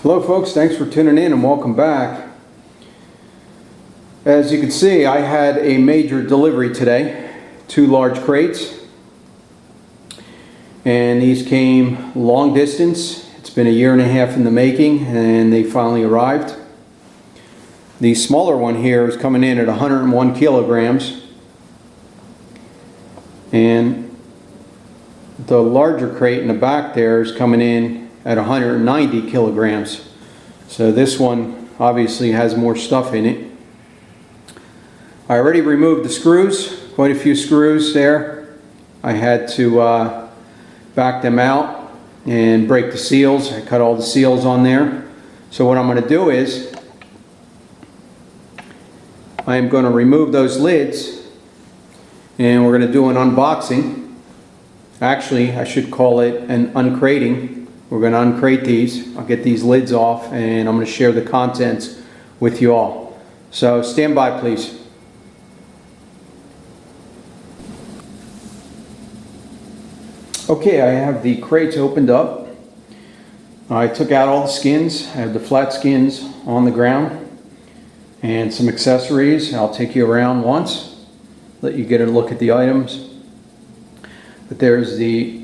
Hello folks, thanks for tuning in and welcome back. As you can see, I had a major delivery today, 2 large crates, and these came long distance. It's been a year and a half in the making and they finally arrived. The smaller one here is coming in at 101 kilograms and the larger crate in the back there is coming in at 190 kilograms. So this one obviously has more stuff in it. I already removed the screws, quite a few screws there. I had to back them out and break the seals. I cut all the seals on there. So what I'm going to do is I am going to remove those lids and we're going to do an unboxing. Actually, I should call it an uncrating. We're going to uncrate these. I'll get these lids off and I'm going to share the contents with you all. So stand by please. Okay, I have the crates opened up. I took out all the skins. I have the flat skins on the ground and some accessories. I'll take you around once, let you get a look at the items. But there's the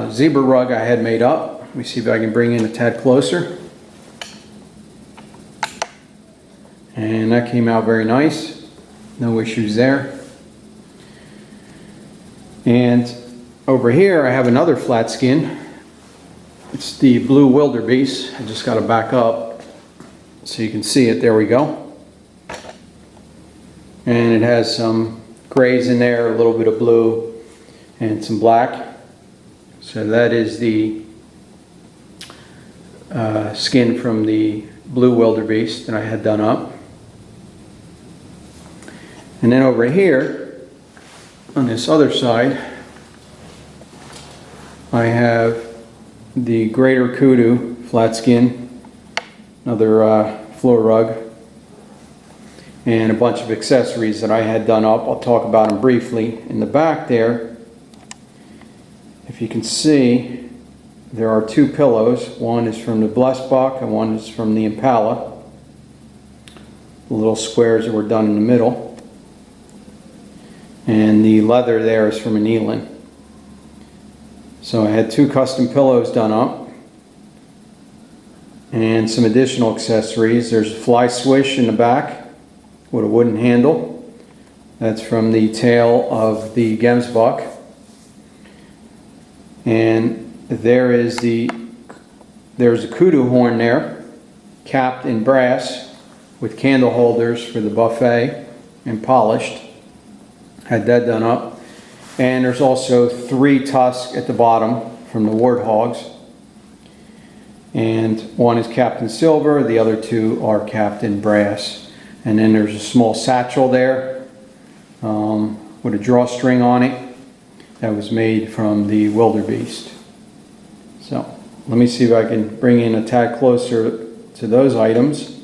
zebra rug I had made up. Let me see if I can bring in a tad closer. And that came out very nice. No issues there. And over here I have another flat skin. It's the blue wildebeest. I just got to back up so you can see it. There we go. And it has some grays in there, a little bit of blue and some black. So that is the skin from the blue wildebeest that I had done up. And then over here on this other side I have the greater kudu flat skin, another floor rug, and a bunch of accessories that I had done up. I'll talk about them briefly. In the back there, if you can see, there are 2 pillows. One is from the blessed buck and one is from the impala. The little squares that were done in the middle. And the leather there is from an eland. So I had 2 custom pillows done up. And some additional accessories. There's a fly swish in the back with a wooden handle. That's from the tail of the gemsbuck. And there's a kudu horn there, capped in brass with candle holders for the buffet and polished. Had that done up. And there's also 3 tusks at the bottom from the warthogs. And one is capped in silver, the other 2 are capped in brass. And then there's a small satchel there with a drawstring on it that was made from the wildebeest. So let me see if I can bring in a tad closer to those items.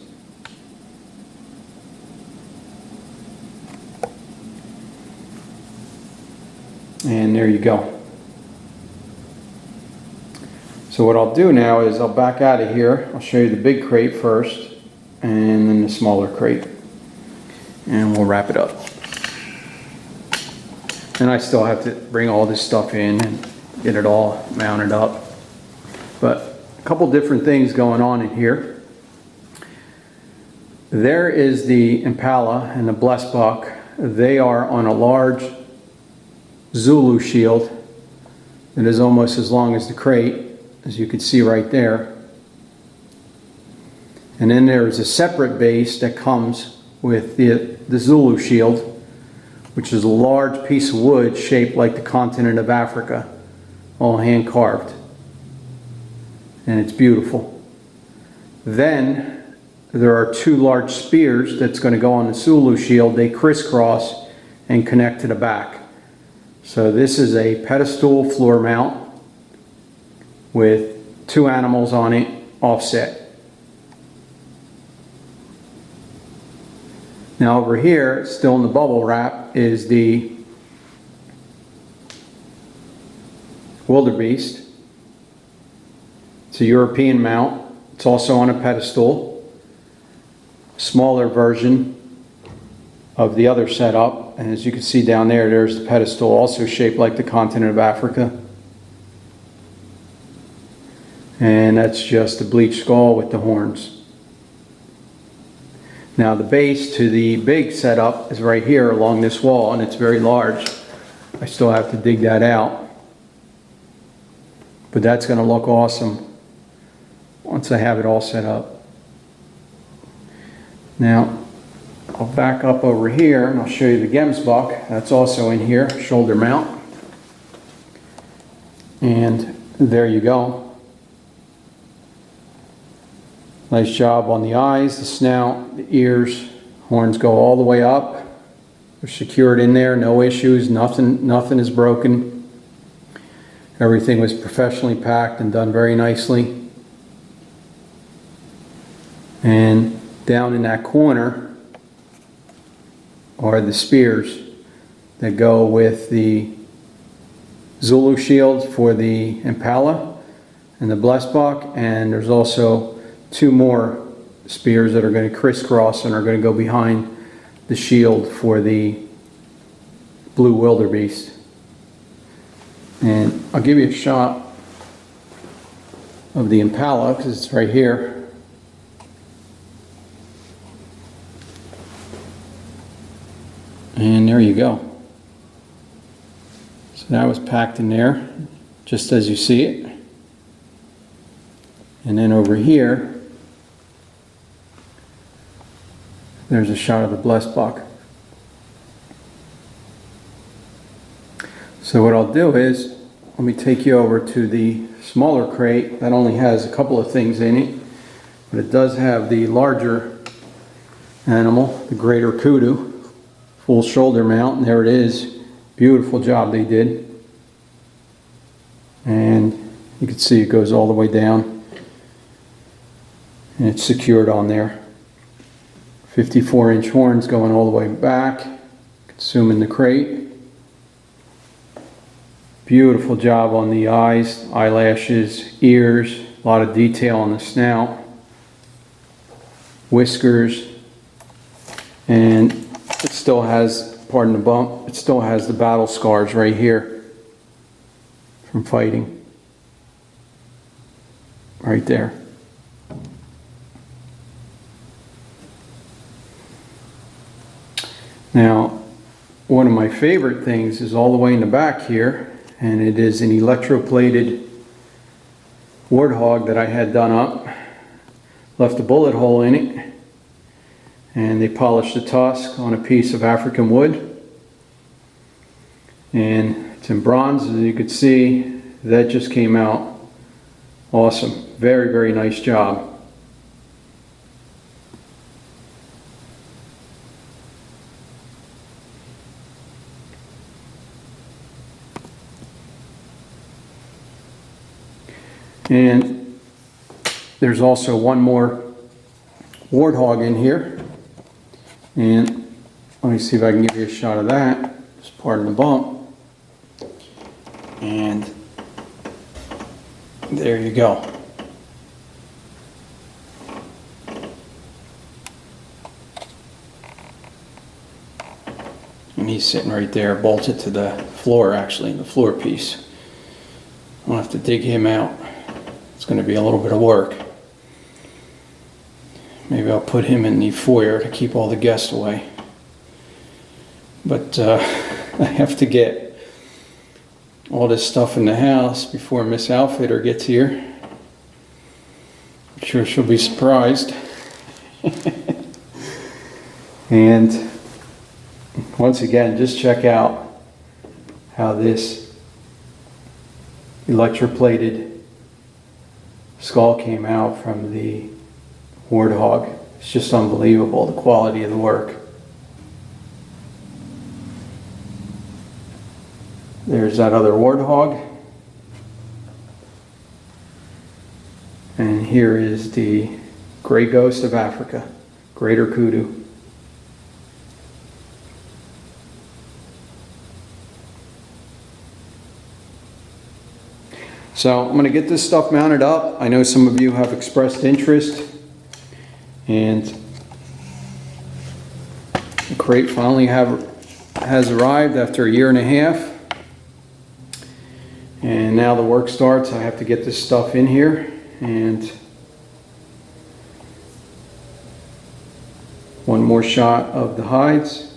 And there you go. So what I'll do now is I'll back out of here. I'll show you the big crate first and then the smaller crate. And we'll wrap it up. And I still have to bring all this stuff in and get it all mounted up. But a couple different things going on in here. There is the impala and the blessed buck. They are on a large Zulu shield that is almost as long as the crate, as you can see right there. And then there is a separate base that comes with the Zulu shield, which is a large piece of wood shaped like the continent of Africa, all hand carved. And it's beautiful. Then there are 2 large spears that's going to go on the Zulu shield. They crisscross and connect to the back. So this is a pedestal floor mount with 2 animals on it offset. Now over here, still in the bubble wrap, is the wildebeest. It's a European mount. It's also on a pedestal, smaller version of the other setup. And as you can see down there, there's the pedestal, also shaped like the continent of Africa. And that's just the bleached skull with the horns. Now the base to the big setup is right here along this wall, and it's very large. I still have to dig that out. But that's going to look awesome once I have it all set up. Now I'll back up over here and I'll show you the gemsbok. That's also in here, shoulder mount. And there you go. Nice job on the eyes, the snout, the ears. Horns go all the way up. They're secured in there, no issues, nothing is broken. Everything was professionally packed and done very nicely. And down in that corner are the spears that go with the Zulu shield for the Impala and the Blessbok, and there's also 2 more spears that are going to crisscross and are going to go behind the shield for the blue wildebeest. And I'll give you a shot of the Impala because it's right here. And there you go. So that was packed in there, just as you see it. And then over here, there's a shot of the Blessbok. So what I'll do is, let me take you over to the smaller crate that only has a couple of things in it, but it does have the larger animal, the greater kudu, full shoulder mount, and there it is. Beautiful job they did. And you can see it goes all the way down, and it's secured on there. 54-inch horns going all the way back, consuming the crate. Beautiful job on the eyes, eyelashes, ears, a lot of detail on the snout, whiskers, and it still has, pardon the bump, it still has the battle scars right here from fighting. Right there. Now, one of my favorite things is all the way in the back here, and it is an electroplated warthog that I had done up. Left a bullet hole in it, and they polished the tusk on a piece of African wood. And it's in bronze, as you can see. That just came out awesome. Very, very nice job. And there's also one more warthog in here. And let me see if I can give you a shot of that. Just pardon the bump. And there you go. And he's sitting right there, bolted to the floor, actually, the floor piece. I'll have to dig him out. It's going to be a little bit of work. Maybe I'll put him in the foyer to keep all the guests away. But I have to get all this stuff in the house before Miss Outfitter gets here. I'm sure she'll be surprised. And once again, just check out how this electroplated skull came out from the warthog. It's just unbelievable, the quality of the work. There's that other warthog. And here is the gray ghost of Africa, greater kudu. So I'm going to get this stuff mounted up. I know some of you have expressed interest, and the crate finally has arrived after 1.5 years. And now the work starts. I have to get this stuff in here, and one more shot of the hides.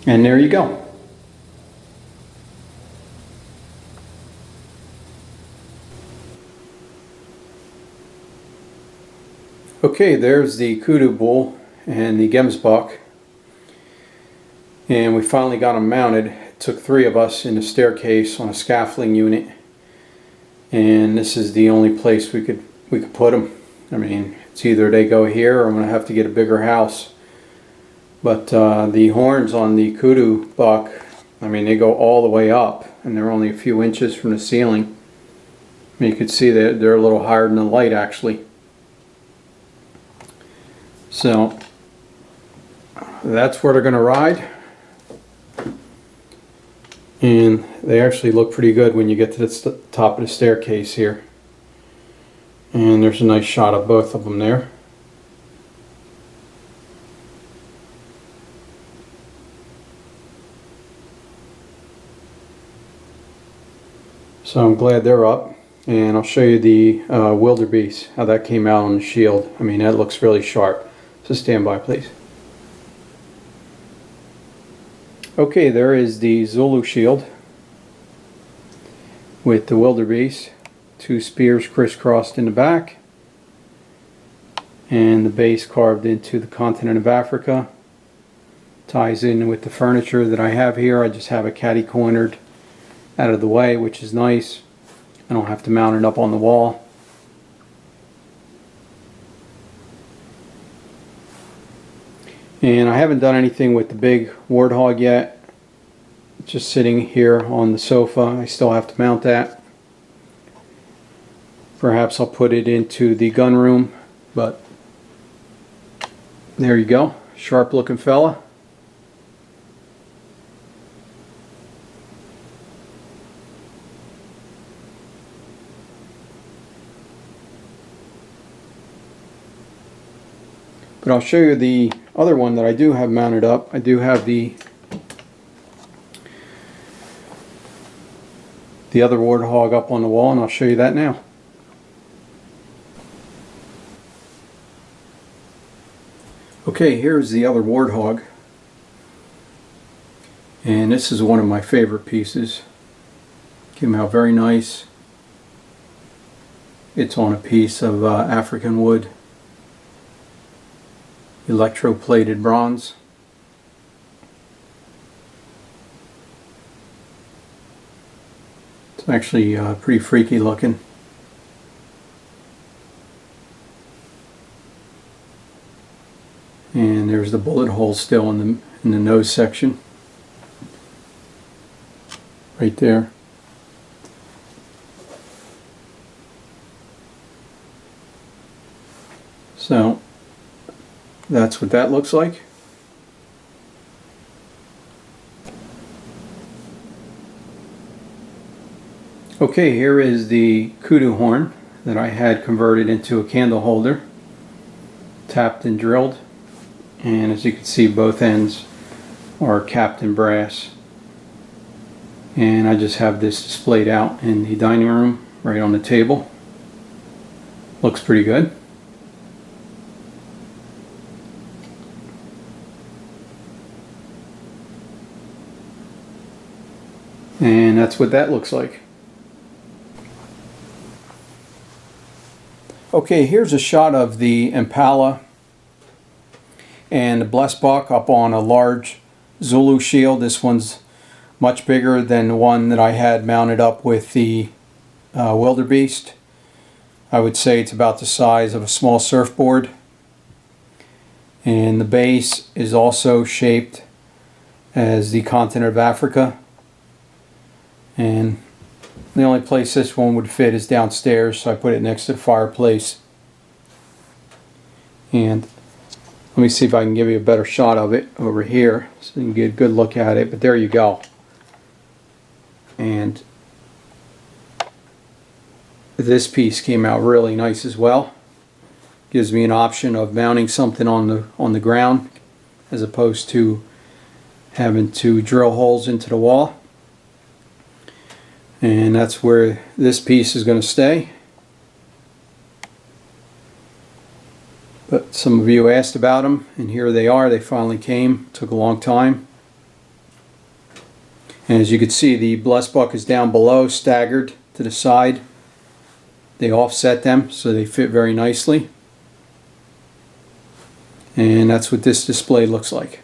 And there you go. Okay, there's the kudu bull and the gemsbok, and we finally got them mounted. It took 3 of us in the staircase on a scaffolding unit, and this is the only place we could put them. I mean, it's either they go here or I'm going to have to get a bigger house. But the horns on the kudu buck, I mean, they go all the way up, and they're only a few inches from the ceiling. I mean, you can see that they're a little higher than the light, actually. So that's where they're going to ride, and they actually look pretty good when you get to the top of the staircase here. And there's a nice shot of both of them there. So I'm glad they're up, and I'll show you the wildebeest, how that came out on the shield. I mean, that looks really sharp. So stand by, please. Okay, there is the Zulu shield with the wildebeest, 2 spears crisscrossed in the back, and the base carved into the continent of Africa. Ties in with the furniture that I have here. I just have a catty-cornered out of the way, which is nice. I don't have to mount it up on the wall. And I haven't done anything with the big warthog yet. It's just sitting here on the sofa. I still have to mount that. Perhaps I'll put it into the gun room, but there you go. Sharp looking fella. But I'll show you the other one that I do have mounted up. I do have the other warthog up on the wall, and I'll show you that now. Okay, here's the other warthog, and this is one of my favorite pieces. Came out very nice. It's on a piece of African wood, electroplated bronze. It's actually pretty freaky looking. And there's the bullet hole still in the nose section, right there. So that's what that looks like. Okay, here is the kudu horn that I had converted into a candle holder, tapped and drilled, and as you can see, both ends are capped in brass. And I just have this displayed out in the dining room right on the table. Looks pretty good. And that's what that looks like. Okay, here's a shot of the Impala and the Blessbok up on a large Zulu shield. This one's much bigger than the one that I had mounted up with the wildebeest. I would say it's about the size of a small surfboard. And the base is also shaped as the continent of Africa. And the only place this one would fit is downstairs, so I put it next to the fireplace. And Let me see if I can give you a better shot of it over here so you can get a good look at it. But there you go. And this piece came out really nice as well. Gives me an option of mounting something on the ground as opposed to having to drill holes into the wall. And that's where this piece is going to stay. But some of you asked about them, and here they are. They finally came. Took a long time. And as you can see, the bless buck is down below, staggered to the side. They offset them so they fit very nicely. And that's what this display looks like.